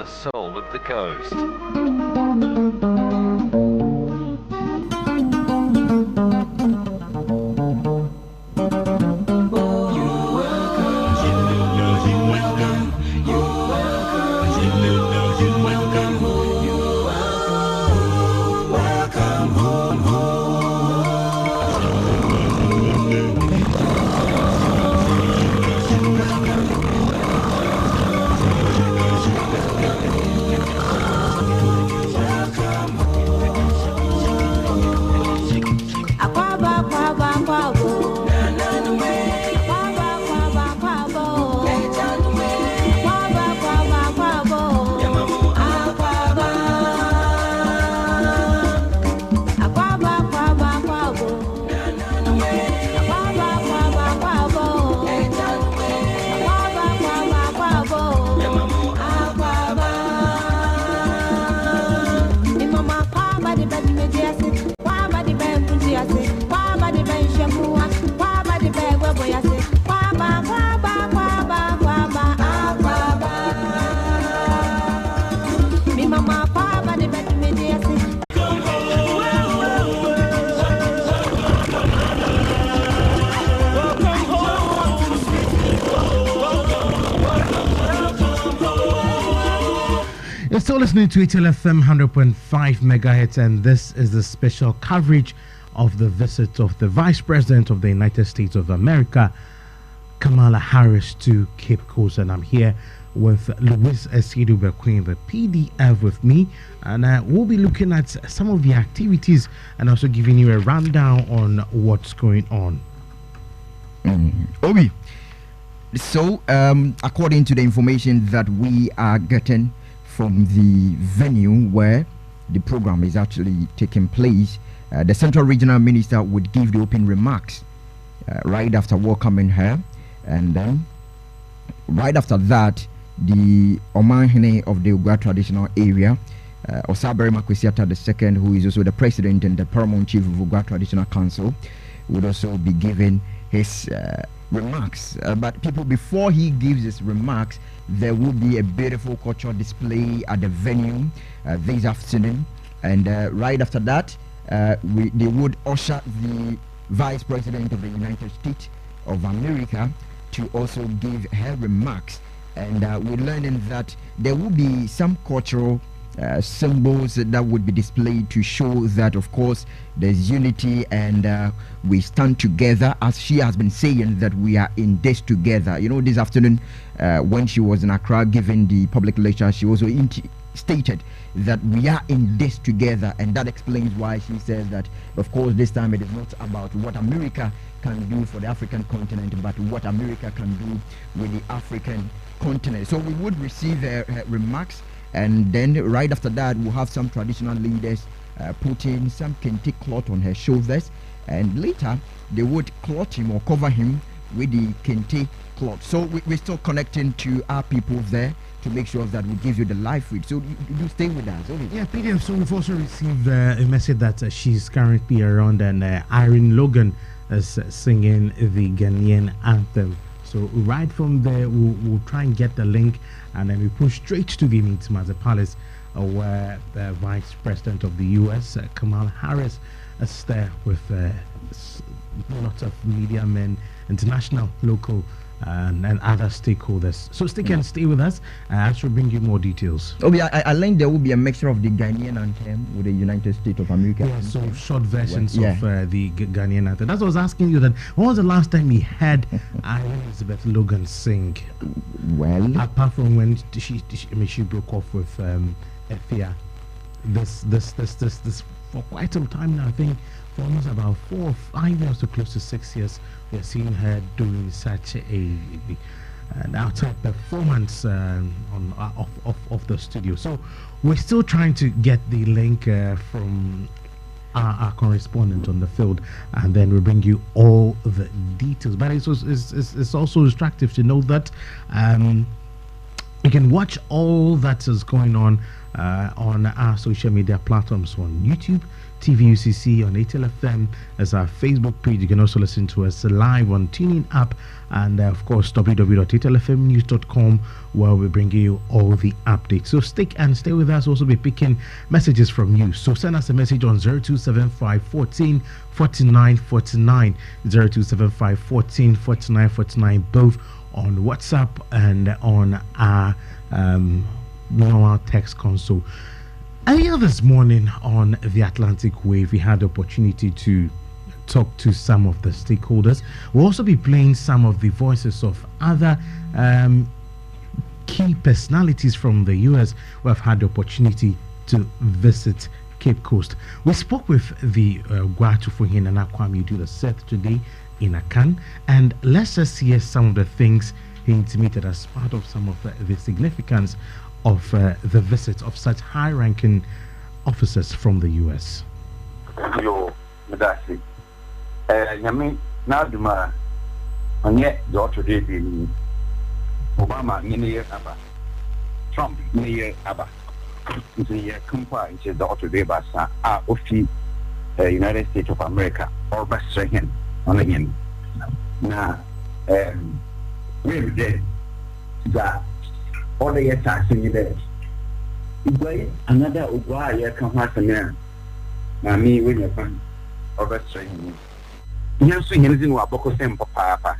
the soul of the coast. You're still listening to HL FM 100.5 megahertz, and this is the special coverage of the visit of the Vice President of the United States of America, Kamala Harris, to Cape Coast. And I'm here with Louis Esidu Bequin, the PDF, with me, and we'll be looking at some of the activities and also giving you a rundown on what's going on. Obi, so according to the information that we are getting from the venue where the program is actually taking place, the Central Regional Minister would give the opening remarks right after welcoming her, and then right after that, the Omanhene of the Ugwa traditional area, Osabere Makwesiata II, who is also the president and the paramount chief of Ugwa Traditional Council, would also be giving his remarks. But people, before he gives his remarks, there will be a beautiful cultural display at the venue this afternoon, and right after that, they would usher the Vice President of the United States of America to also give her remarks. And we're learning that there will be some cultural symbols that would be displayed to show that, of course, there's unity and we stand together, as she has been saying that we are in this together. You know, this afternoon when she was in Accra giving the public lecture, she also stated that we are in this together, and that explains why she says that, of course, this time it is not about what America can do for the African continent, but what America can do with the African continent. So we would receive her remarks, and then right after that we'll have some traditional leaders putting some kente cloth on her shoulders, and later they would cloth him or cover him with the kente cloth. So we're still connecting to our people there to make sure that we give you the live feed. So you stay with us. Okay. Yeah, PDF. So we've also received a message that she's currently around, and Irene Logan is singing the Ghanaian anthem. So right from there, we'll try and get the link, and then we push straight to the EMINTSIMADZE Palace, where the Vice President of the U.S., Kamala Harris, is there with lots of media men, international, local, and other stakeholders. So stay with us. I shall bring you more details. Oh, yeah, I learned there will be a mixture of the Ghanaian anthem with the United States of America. Yeah, so short versions of the Ghanaian anthem. That's what I was asking you. That when was the last time we had Elizabeth Logan sing? Well, apart from when she broke off with Efia, this for quite some time now. I think for almost about 4 or 5 years, to close to 6 years, we are seeing her doing such an outside performance of the studio. So we're still trying to get the link from our correspondent on the field, and then we'll bring you all the details. But it's also instructive to know that you can watch all that is going on on our social media platforms on YouTube, TVUCC, on ATL FM as our Facebook page. You can also listen to us live on Tuning app and of course www.atlfmnews.com, where we bring you all the updates. So stick and stay with us. Also be picking messages from you. So send us a message on 0275 14 49 49, 0275 14 49 49, both on WhatsApp and on our normal text console. Earlier this morning on the Atlantic Wave, we had the opportunity to talk to some of the stakeholders. We'll also be playing some of the voices of other key personalities from the US who have had the opportunity to visit Cape Coast. We spoke with the Guatufuhin and Akwami do the Seth today in Akan, and let's just hear some of the things he intimated as part of some of the significance of the visit of such high-ranking officers from the US. Yo, Madasi. Yami, now Duma, and yet the auto did Obama, many Abba, Trump, many Abba. It's a year company, the auto debasa are of the United States of America or Bastrehan on again. Now, we're dead. That all the years are saying that. Another Uguay come out from there. Mammy, when you're fun or Bastrehan. Yes, we have in Waboko Sempo Papa.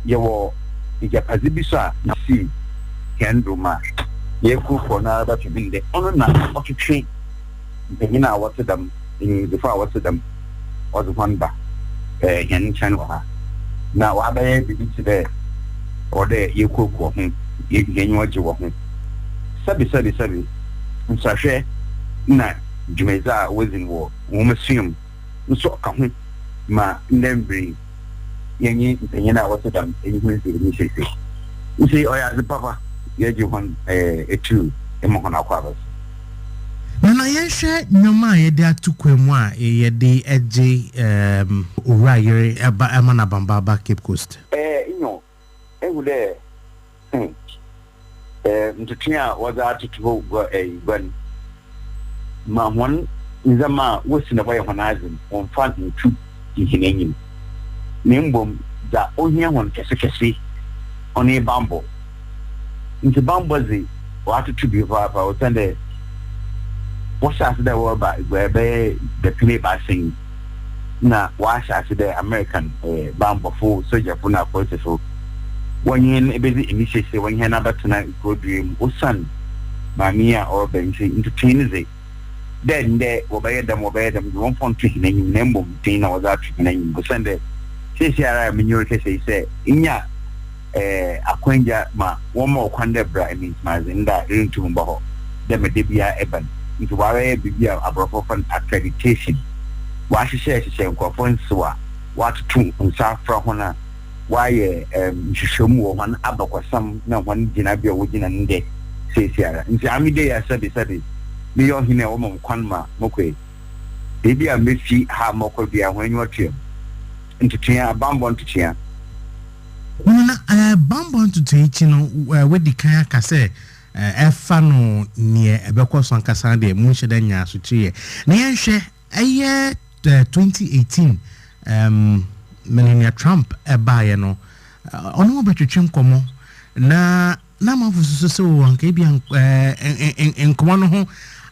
You will, if you have Azibisa, you see, can do my. You go for another to be the honor now, what to train. You know what to them in the far what to them or the one back. In China. Now, I may be today or there you cook for him. You can watch you walk him. Sabi, and Sasha, na Jumeza was in war. Woman assume, so come ma nembre. You know what to them in the you see, oh, yeah, the papa. You want a two among our fathers. When I share no my there to Quemwa, the edgy Uriah Amana Bamba Cape Coast. You know, every day, the Tia was out to go a gun. My one is a man was in a way of an island on finding two in Hinanian. Nimbum that only one Cassicasi on a bamboo. Into Bambazi, what to be for our Sunday. What's after the war by where the play by saying, now, wash after the American bamboo full soldier for now, for 1 year a busy initiative when you had another tonight go dream or son, Mamia or Benji entertain it. Then there, obey them, 1.3 name, Nembum, Tina was out to name, but Sunday. Since here I mean, your case, say, in ya. Akwenja ma one more kwandebra EMINTSIMADZE in that into Mbaho. Them a debia eben into ware bibia abrofofan accreditation. Washi share nkofon soa what to unsa fra hona why shishomu one abakwasam na one jinabia wojina nde sesiara. Nti amide ya sabi me yo hine wo mo kwanma mokwe. Bibia mefi ha mokwe bia when you atiem. Into tia bambon to tia. Bambon to teach with the kaya kase efano near Ebeko Sankasa de Munshedanya Suchi. Nianshe a year 2018 Melania Trump ebayano ono betu chimkomo na mafusu so wankebi en komano ho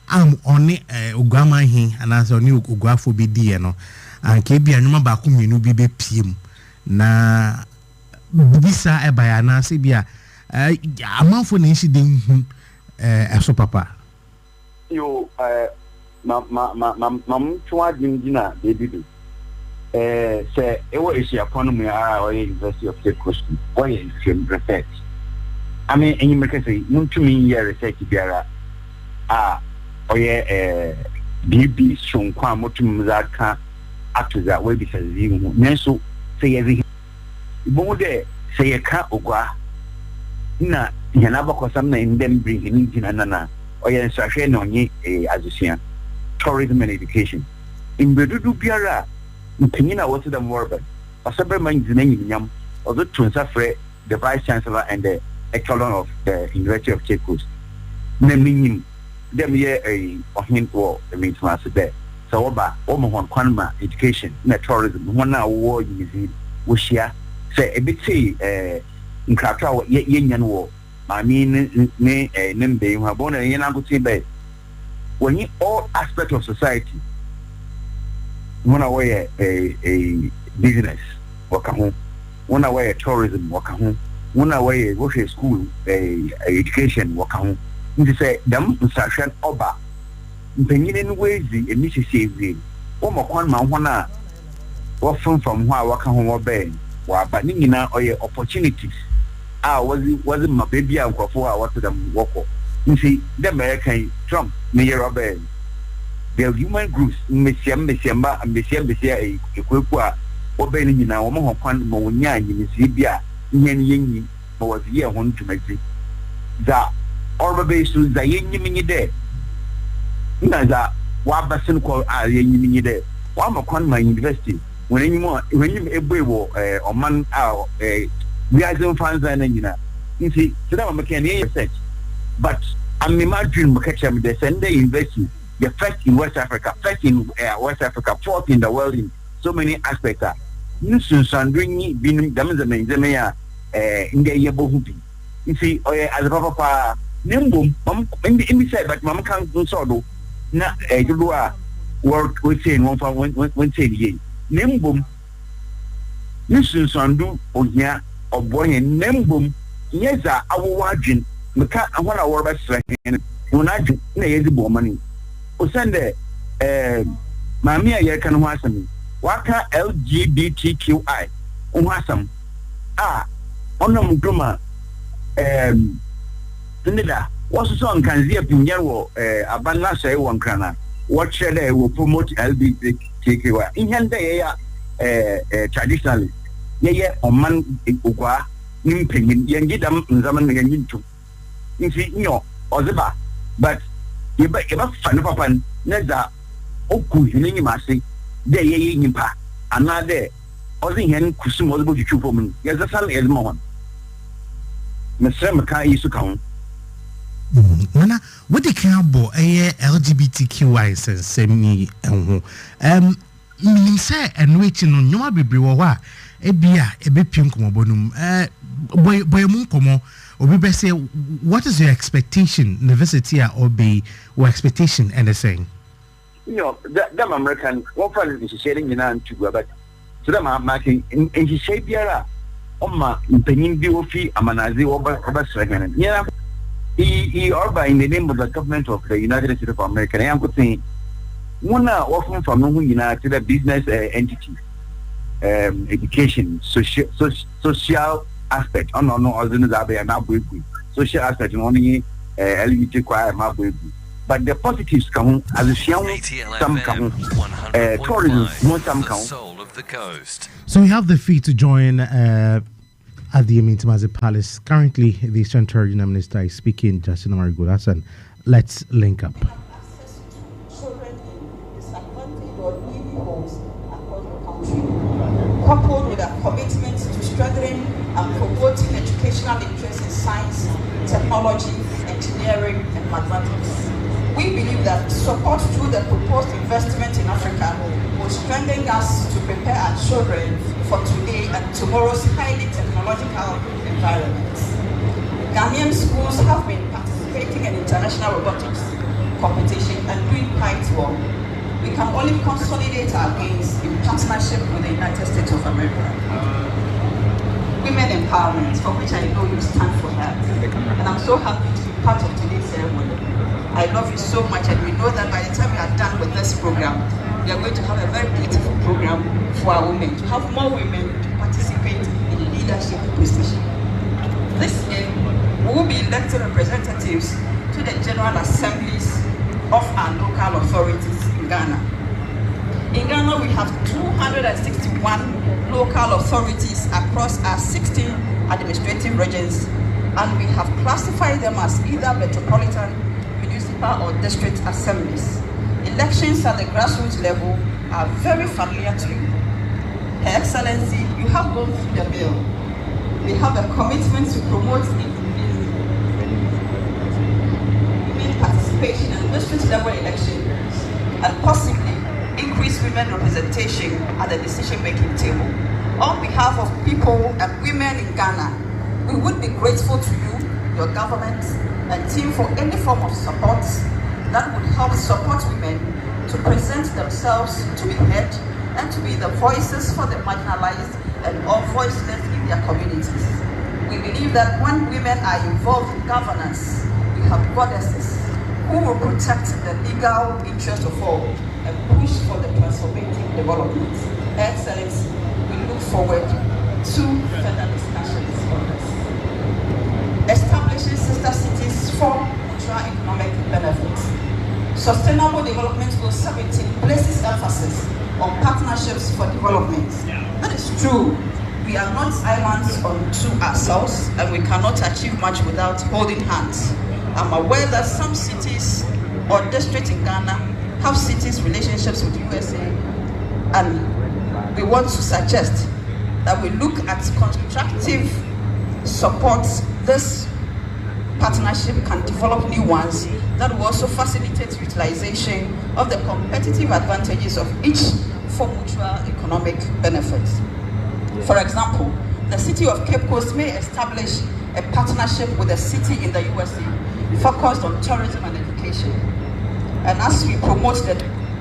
am oni ugama hi anase oni ugwafo bi die no ankebi anuma ba ku minu bi be piem na bisa ebayana sibia amanfo na nshi den hu eso papa yo mam twa dingina baby say ewo Asia ponu me or University of Cape Coast or in research. I mean any make say muntumi year research biara oye BB shonkwa motum zaka atuza we bisa zihu nenso say every Bode say a cat ogwa na yanaba kosamna in them bringing in anana or yan sashe no ye azusian tourism and education in Bedudu Biara in Penina was the Morban or several minds in Yam or the Tunsafre, the Vice Chancellor and the Echelon of the University of Cape Coast. Naming them here a hint or a means master there. So about almost one education, net tourism, 1 hour war you wish ya say a bit say in Krakow yen war. I mean name they have born and I could say that when you all aspects of society one away a business work home, one away a tourism work home, one away a school a education work home. You say them instruction oba in ways the Mississippi one man one from where work home or bang but nina or opportunities wasn't my baby uncle for what to them work. You see the American Trump near a bang. The human groups, Messiah, a Quaqua, or Benny now, one Monia, in Sibia, Yen, was year one to make it. The Orba base to the Yen there. Naza, what Basson called a Yen there. One of my university, when you a bravo or man out a reason fans and you see, so that I'm making research. But I'm imagining Makacham, the Sunday investing. The first in West Africa, first in West Africa, fourth in the world in so many aspects. Nusus and bringing being damage in the Yabohubi. You see, as a papa, Nimbum, in the side, but Mamma can't do so. Not a good work with saying one say ye. Nimbum, Nusus and do on here or boy and Nimbum, yes, our watching, Maka and 1 hour by second, when I do money. Usende mamia ye kan ho asem waka LGBTQI ho asem onam doma nida waso so nkan zia pinyan wo abanna sai won krana what share wo promote LGBTQI inhende ye ya traditionally ye oman ogwa nimpenyin ye ngidam nzaman ye nyintu nfi nyo ozeba but Eba fan papa neza oku hini masi de ye nyimpa anade ozi hen kusum ozi bo twetwu fom yeza sal elmo hon mesre meka yisu kan nana what the can bo LGBTQI semi enho meaning say enwechi no nyoma bebre wo a ebia ebepiem komobonum boy mu komo Obi be say, what is your expectation, university or be or expectation and saying? You know, that American one friend is sharing in an to but to them I'm marking in his shape yara on my opinion BOFI Amanazi over second. Yeah, he orba in the name of the government of the United States of America. I am good saying one often from United a business entity, education, social aspect no social aspect only LGBTQI but the positives come as a some come tourism more some come. So we have the fee to join at the EMINTSIMADZE Palace. Currently the Central Regional Minister is speaking, Justin Amarigodasan. Let's link up. Coupled with a commitment to strengthening and promoting educational interest in science, technology, engineering, and mathematics. We believe that support through the proposed investment in Africa will strengthen us to prepare our children for today and tomorrow's highly technological environments. Ghanaian schools have been participating in international robotics competition and doing quite well. We can only consolidate our gains in partnership with the United States of America. Women empowerment, for which I know you stand for that. And I'm so happy to be part of today's ceremony. I love you so much, and we know that by the time we are done with this program, we are going to have a very beautiful program for our women, to have more women to participate in leadership position. This year, we will be electing representatives to the General Assemblies of our local authorities in Ghana. In Ghana, we have 261 local authorities across our 16 administrative regions, and we have classified them as either metropolitan, municipal, or district assemblies. Elections at the grassroots level are very familiar to you. Her Excellency, you have gone through the bill. We have a commitment to promote women participation in district level elections, and possibly increase women representation at the decision-making table. On behalf of people and women in Ghana, we would be grateful to you, your government, and team for any form of support that would help support women to present themselves to be heard and to be the voices for the marginalized and all voiceless in their communities. We believe that when women are involved in governance, we have goddesses who will protect the legal interest of all and push for the transformative development. Excellency, we look forward to further discussions on this. Establishing sister cities for mutual economic benefits. Sustainable Development Goal 17 places emphasis on partnerships for development. That is true. We are not islands unto ourselves, and we cannot achieve much without holding hands. I'm aware that some cities or districts in Ghana have cities relationships with the USA, and we want to suggest that we look at constructive support. This partnership can develop new ones that will also facilitate utilization of the competitive advantages of each for mutual economic benefits. For example, the city of Cape Coast may establish a partnership with a city in the USA focused on tourism and education. And as we promote the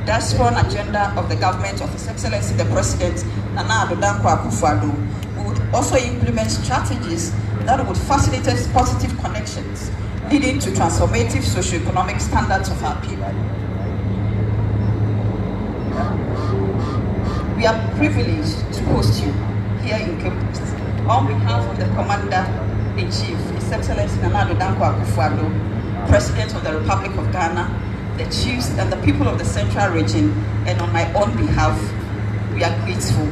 diaspora agenda of the government of His Excellency the President, Nana Addo Dankwa Akufo-Addo, we would also implement strategies that would facilitate positive connections, leading to transformative socio-economic standards of our people. We are privileged to host you here in Cape Coast. On behalf of the Commander-in-Chief, His Excellency Nana Addo Dankwa Akufo-Addo, President of the Republic of Ghana, the chiefs and the people of the Central Region, and on my own behalf, we are grateful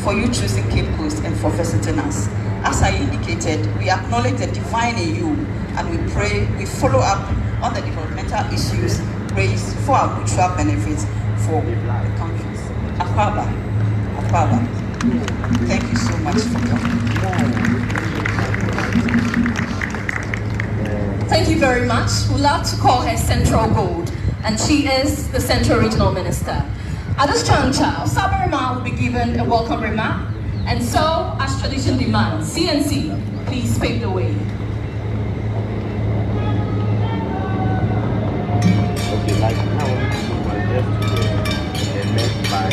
for you choosing Cape Coast and for visiting us. As I indicated, we acknowledge the divine in you, and we pray we follow up on the developmental issues raised for our mutual benefits for the countries. Akwaba, Akwaba, thank you so much for coming. Thank you very much. We'd love to call her Central Gold, and she is the Central Regional Minister. At this juncture, Sabarima will be given a welcome remark, and so, as tradition demands, CNC, please pave the way. Okay, like now, we're just to the next by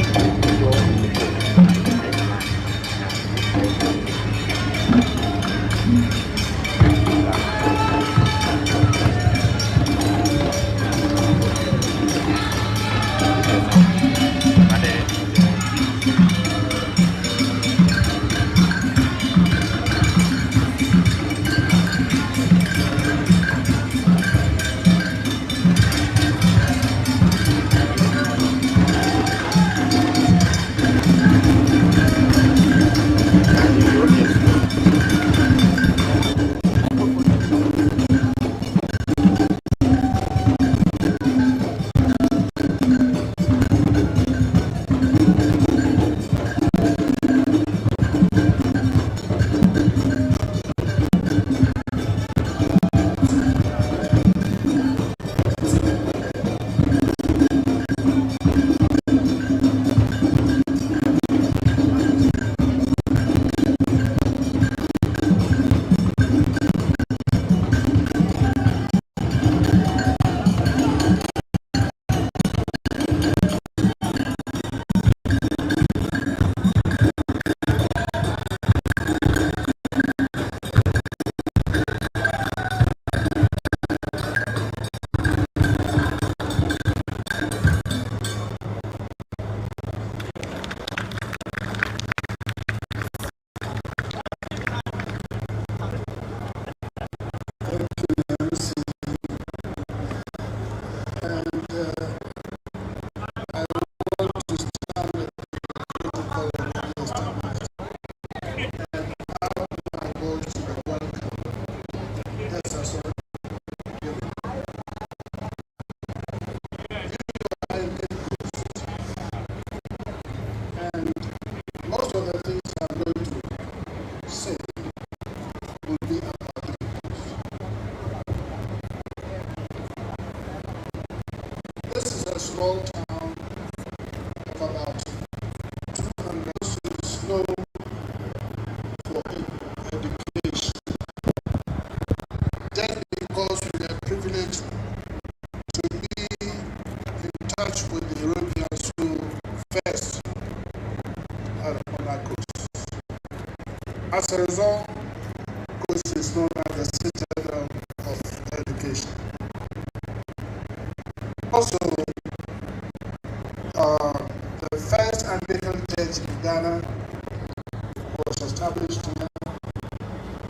small town of about 200 students known for education. Just because we are privileged to be in touch with the Europeans who first are on our coast. As a result, coast is known as the citadel of education. Also, the first Anglican church in Ghana was established here.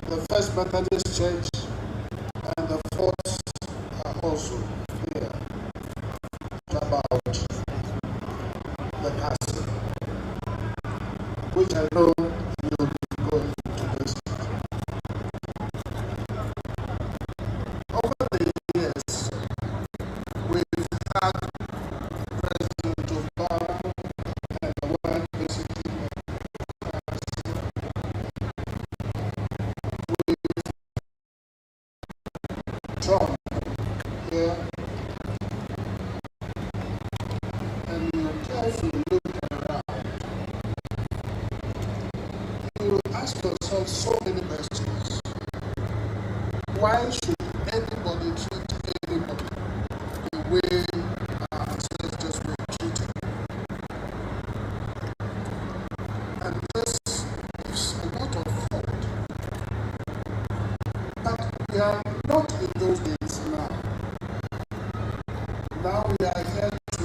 The first Methodist church and the fourth are also here. About the pastor, which I know you'll be going to visit. Over the years, we've had President Obama and the one visiting us. We've Trump here. And you carefully look around, you will ask yourself so many questions. Why should anybody treat anybody the way our ancestors were treated? And this is a lot of thought. But we are not in those days now. Now we are here to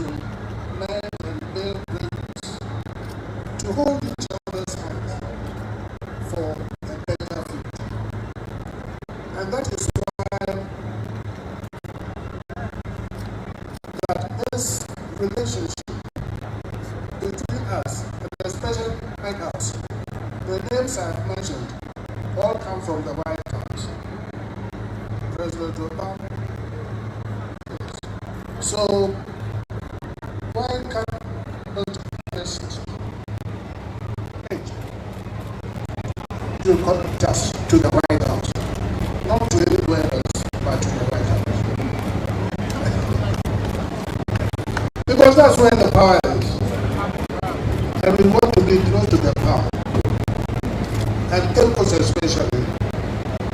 mend and build bridges, to hold each other's hands for a better future. And that is why that this relationship between us, and especially my house, the names I've mentioned all come from the White House. President Obama. Yes. So why can't this you come just to the White House, not to anywhere else, but to the White House? Because that's where the power is. And we want to be close to the power. And Telcos especially,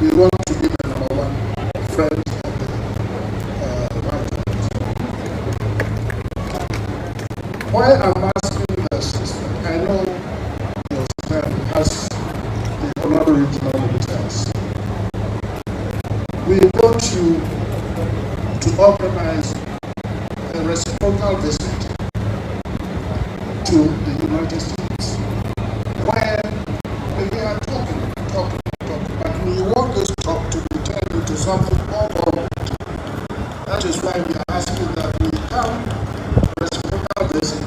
we want to be the number one friend of the White House. Why I'm asking this is that I know your friend has the honorary regional ministers. We want you to organize a reciprocal visit to the United States, where we are talking, but we want this talk to be turned into something more concrete. That is why we are asking that we come reciprocal visit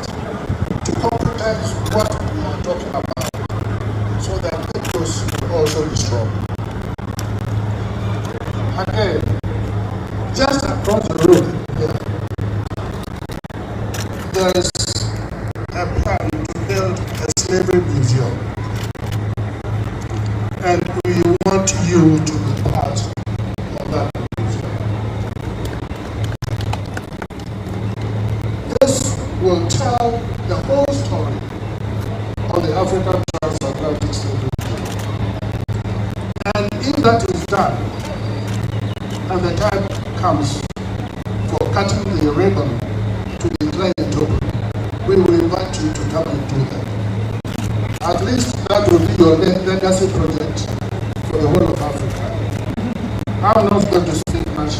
to concretize what we are talking about, so that it will also be strong. Again, just across the road here, there is a plan to build a slavery museum, and we want you to be part of that museum. This will tell the whole story of the African transatlantic slavery. And if that is done, and the time comes for cutting the ribbon to declare it open, we will invite you to come and do that. At least that will be your legacy project for the whole of Africa. I'm not going to speak much,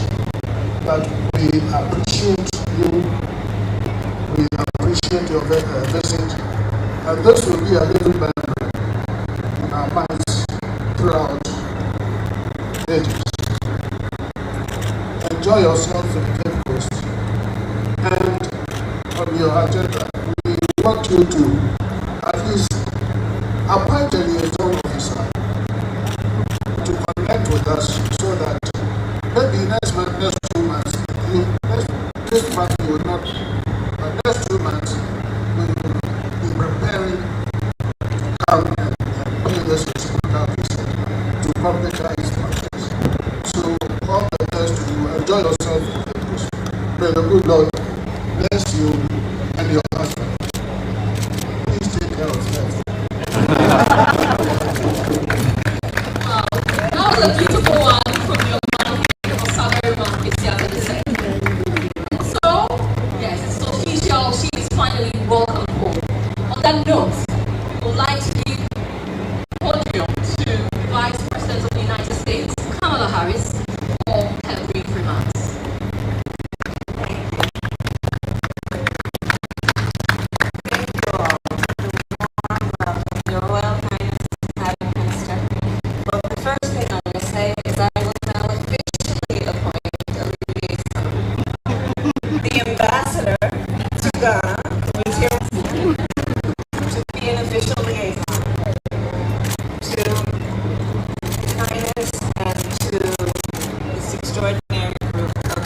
but we appreciate you. We appreciate your visit, and this will be a living memory in our minds throughout ages. Enjoy yourself in Cape Coast, and on your agenda, we want you to at least appoint a liaison officer to connect with us, so that maybe next 2 months, this month you will not, but next 2 months we will be preparing to come and do this reciprocal visit to publicize process. So all the best to you. Enjoy yourself. May the good Lord bless you finally welcome home. On that note, I would like to give podium to Vice President of the United States, Kamala Harris, for her brief remarks. Your Royal Highness, Madam Minister. Well, the first thing I'm going to say is I will now officially appoint a liaison, the ambassador to Ghana, who is here, to be an official liaison to His Highness and to this extraordinary group of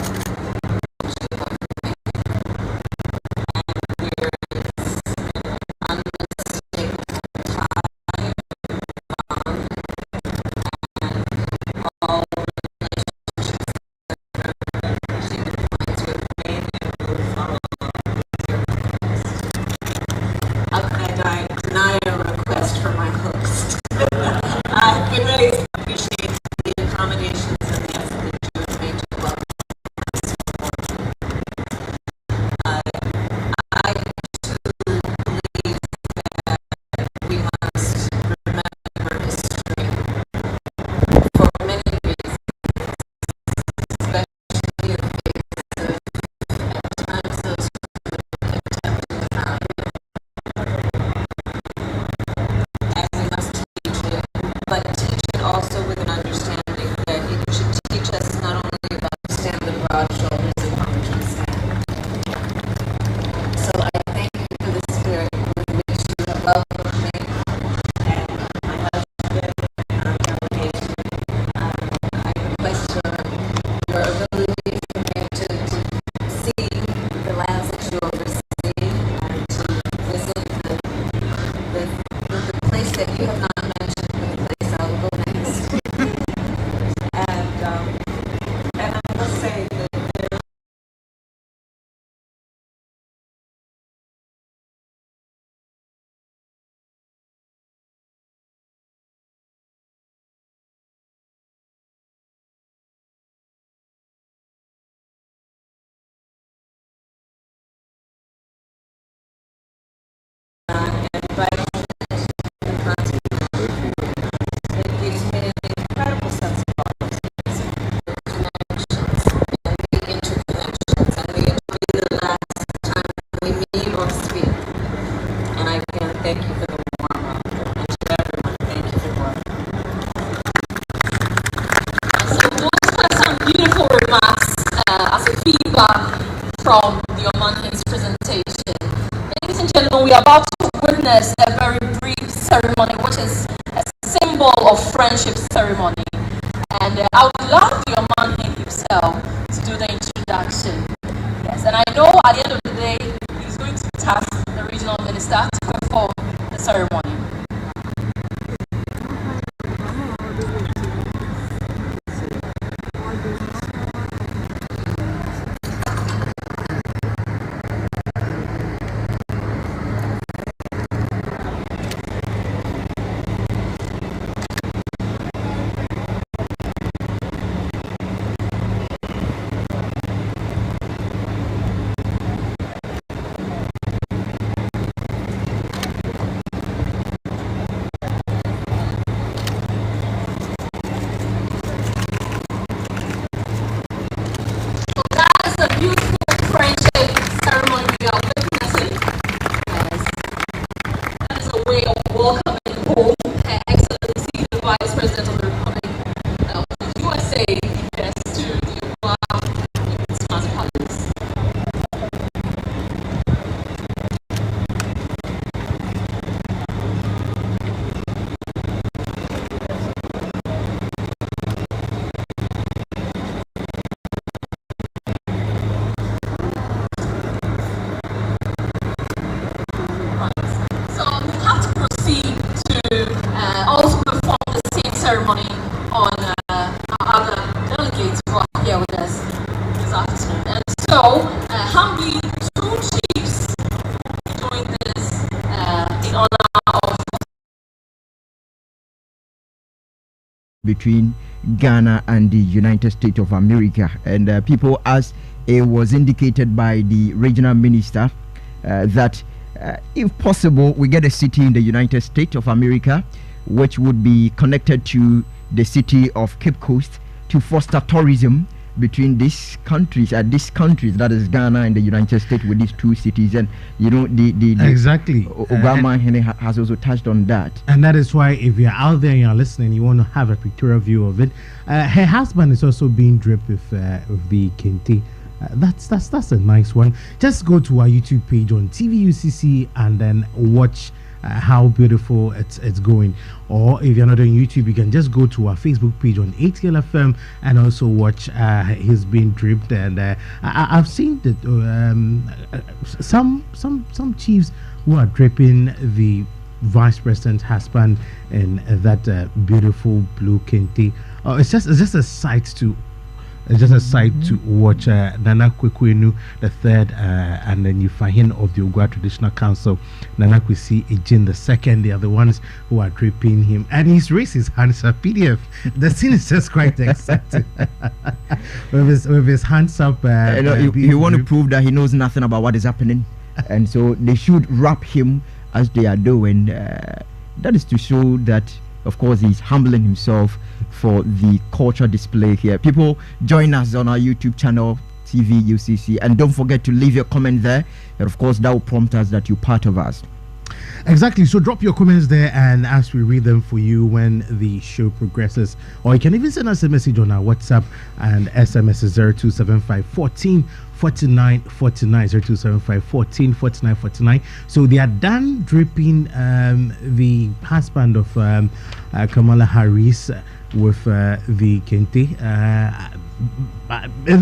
deny a request from my host. We really appreciate the accommodations and the effort that you have made to welcome us. I too believe that we must remember history for many reasons, especially in the face of at times those who attempt to define but teach it also with an understanding that it should teach us not only about stand the broad shoulders upon which we stand. So I thank you for the spirit with which you have welcomed me and my husband and our delegation. I request your ability for me to see the lands that you oversee and to visit the place that you have not mentioned, but the place I will go next. And I must say that there and by the continent, it gives me an incredible sense of opportunity, the connections and the interconnections, and the the last time we meet or speak. And I can thank you for the warm welcome, and to everyone, thank you for welcoming. So those were some beautiful remarks as a feedback from the Oman's presentation. Ladies and gentlemen, we are about to witness a very brief ceremony, which is a symbol of friendship ceremony. And I would love the Oman himself to do the introduction. Yes, and I know at the end of the day, he's going to task the regional minister to perform the ceremony. Ceremony on our other delegates who are here with us this afternoon. And so, humbly, two chiefs doing this in honor of between Ghana and the United States of America. And people, as it was indicated by the regional minister, that if possible, we get a city in the United States of America, which would be connected to the city of Cape Coast to foster tourism between these countries, that is Ghana and the United States, with these two cities. And you know, the exactly Obama has also touched on that. And that is why, if you're out there and you're listening, you want to have a pictorial view of it. Her husband is also being dripped with the kente. That's a nice one. Just go to our YouTube page on TVUCC and then watch how beautiful it's going. Or if you're not on YouTube, you can just go to our Facebook page on ATLFM and also watch his being dripped. And I've seen that some chiefs who are dripping the vice president's husband in that beautiful blue kente. It's just a sight to. It's just a sight to watch. Nana Kwekwenu the third, and then you find him of the Ogwa Traditional Council, Nana Kwesi Ejin the second. They are the ones who are draping him, and he's raised his hands up. PDF. The scene is just quite exciting. with his hands up. You want to prove that he knows nothing about what is happening, and so they should wrap him as they are doing. That is to show that, of course, he's humbling himself for the culture display here. People, join us on our YouTube channel, TVUCC, and don't forget to leave your comment there. And of course, that will prompt us that you're part of us. Exactly. So drop your comments there, and as we read them for you when the show progresses, or you can even send us a message on our WhatsApp, and SMS is 0275 14 49 49, 0275 14 49 49. So they are done dripping the husband of Kamala Harris with the kente.